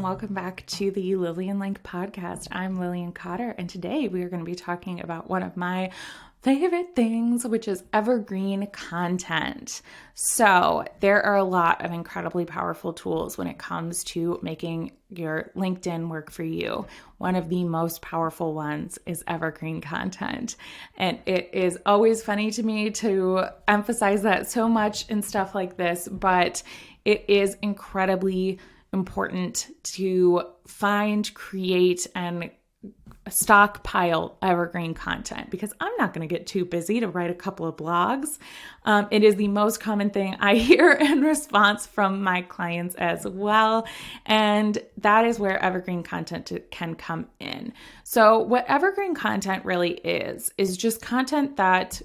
and welcome back to the Lillian Link podcast. I'm Lillian Cotter, and today we are going to be talking about one of my favorite things, which is evergreen content. So there are a lot of incredibly powerful tools when it comes to making your LinkedIn work for you. One of the most powerful ones is evergreen content. And it is always funny to me to emphasize that so much in stuff like this, but it is incredibly important to find, create, and stockpile evergreen content because I'm not going to get too busy to write a couple of blogs. It is the most common thing I hear in response from my clients as well. And that is where evergreen content can come in. So what evergreen content really is just content that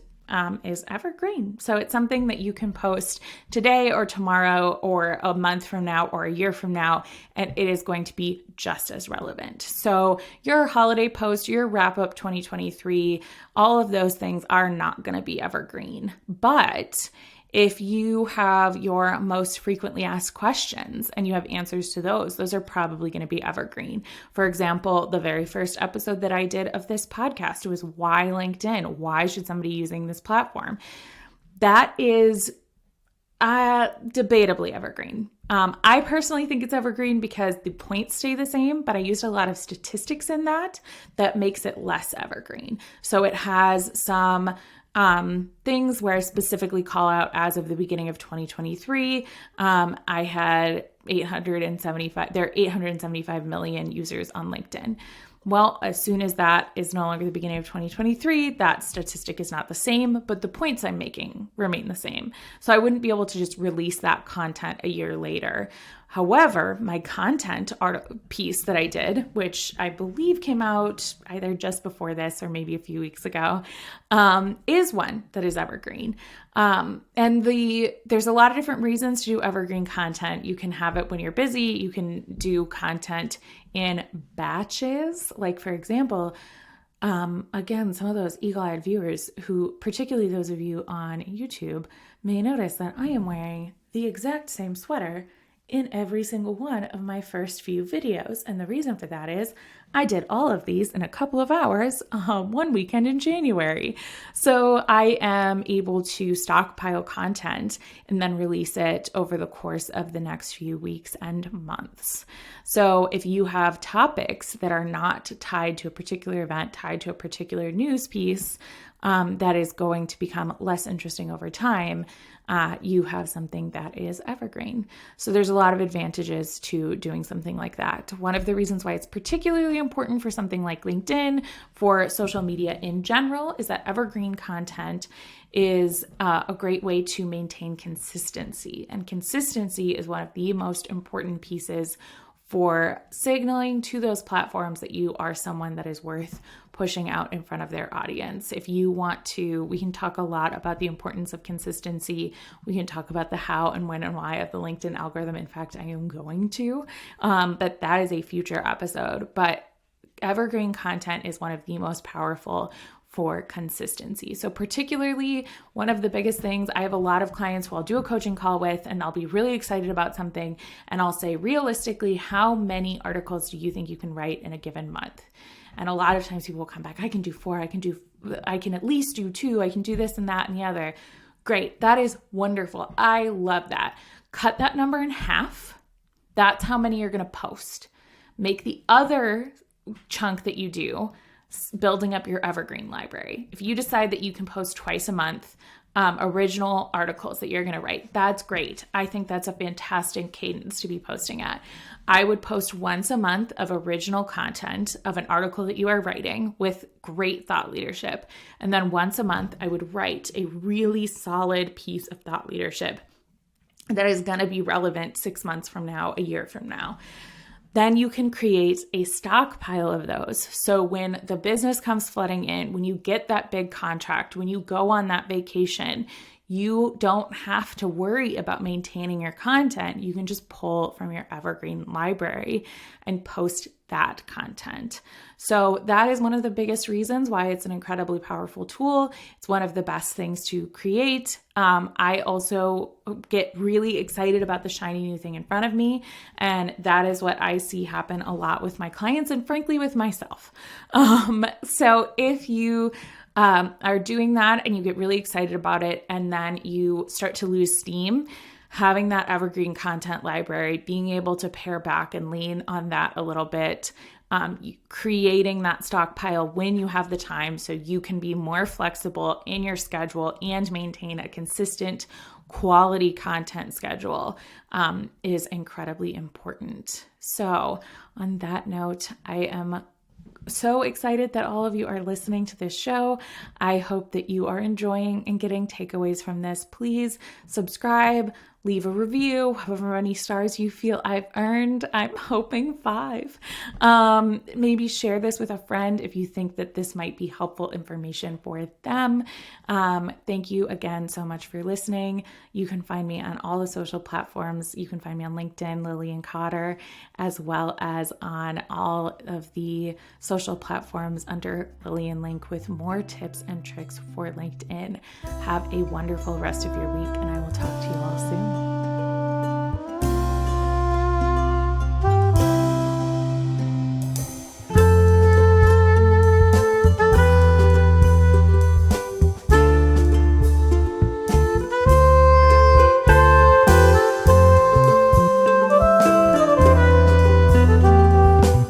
is evergreen. So it's something that you can post today or tomorrow or a month from now or a year from now, and it is going to be just as relevant. So your holiday post, your wrap up 2023, all of those things are not going to be evergreen. But if you have your most frequently asked questions and you have answers to those are probably going to be evergreen. For example, the very first episode that I did of this podcast was why LinkedIn? Why should somebody using this platform? That is debatably evergreen. I personally think it's evergreen because the points stay the same, but I used a lot of statistics in that makes it less evergreen. So it has some things where I specifically call out as of the beginning of 2023, I had 875 million users on LinkedIn. Well, as soon as that is no longer the beginning of 2023, that statistic is not the same, but the points I'm making remain the same. So I wouldn't be able to just release that content a year later. However, my content piece that I did, which I believe came out either just before this or maybe a few weeks ago, is one that is evergreen. And there's a lot of different reasons to do evergreen content. You can have it when you're busy. You can do content in batches. Like, for example, again, some of those eagle-eyed viewers who, particularly those of you on YouTube, may notice that I am wearing the exact same sweater in every single one of my first few videos. And the reason for that is I did all of these in a couple of hours one weekend in January. So I am able to stockpile content and then release it over the course of the next few weeks and months. So if you have topics that are not tied to a particular event, tied to a particular news piece, that is going to become less interesting over time, you have something that is evergreen. So there's a lot of advantages to doing something like that. One of the reasons why it's particularly important for something like LinkedIn, for social media in general, is that evergreen content is a great way to maintain consistency. And consistency is one of the most important pieces for signaling to those platforms that you are someone that is worth pushing out in front of their audience. If you want to, we can talk a lot about the importance of consistency. We can talk about the how and when and why of the LinkedIn algorithm. In fact, I am going to, but that is a future episode. But evergreen content is one of the most powerful for consistency. So particularly one of the biggest things, I have a lot of clients who I'll do a coaching call with and I'll be really excited about something and I'll say, realistically, how many articles do you think you can write in a given month? And a lot of times people will come back, I can do 4, I can at least do 2, I can do this and that and the other. Great. That is wonderful. I love that. Cut that number in half. That's how many you're going to post. Make the other chunk that you do building up your evergreen library. If you decide that you can post twice a month, original articles that you're going to write, that's great. I think that's a fantastic cadence to be posting at. I would post once a month of original content of an article that you are writing with great thought leadership. And then once a month, I would write a really solid piece of thought leadership that is going to be relevant 6 months from now, a year from now. Then you can create a stockpile of those. So when the business comes flooding in, when you get that big contract, when you go on that vacation, you don't have to worry about maintaining your content. You can just pull from your Evergreen library and post that content. So that is one of the biggest reasons why it's an incredibly powerful tool. It's one of the best things to create. I also get really excited about the shiny new thing in front of me. And that is what I see happen a lot with my clients and frankly with myself. So if you are doing that and you get really excited about it and then you start to lose steam, having that evergreen content library, being able to pare back and lean on that a little bit, creating that stockpile when you have the time so you can be more flexible in your schedule and maintain a consistent quality content schedule is incredibly important. So on that note, I am so excited that all of you are listening to this show. I hope that you are enjoying and getting takeaways from this. Please subscribe, leave a review, however many stars you feel I've earned. I'm hoping 5. Maybe share this with a friend if you think that this might be helpful information for them. Thank you again so much for listening. You can find me on all the social platforms. You can find me on LinkedIn, Lillian Cotter, as well as on all of the social platforms under Lillian Link with more tips and tricks for LinkedIn. Have a wonderful rest of your week, and I will talk to you all soon.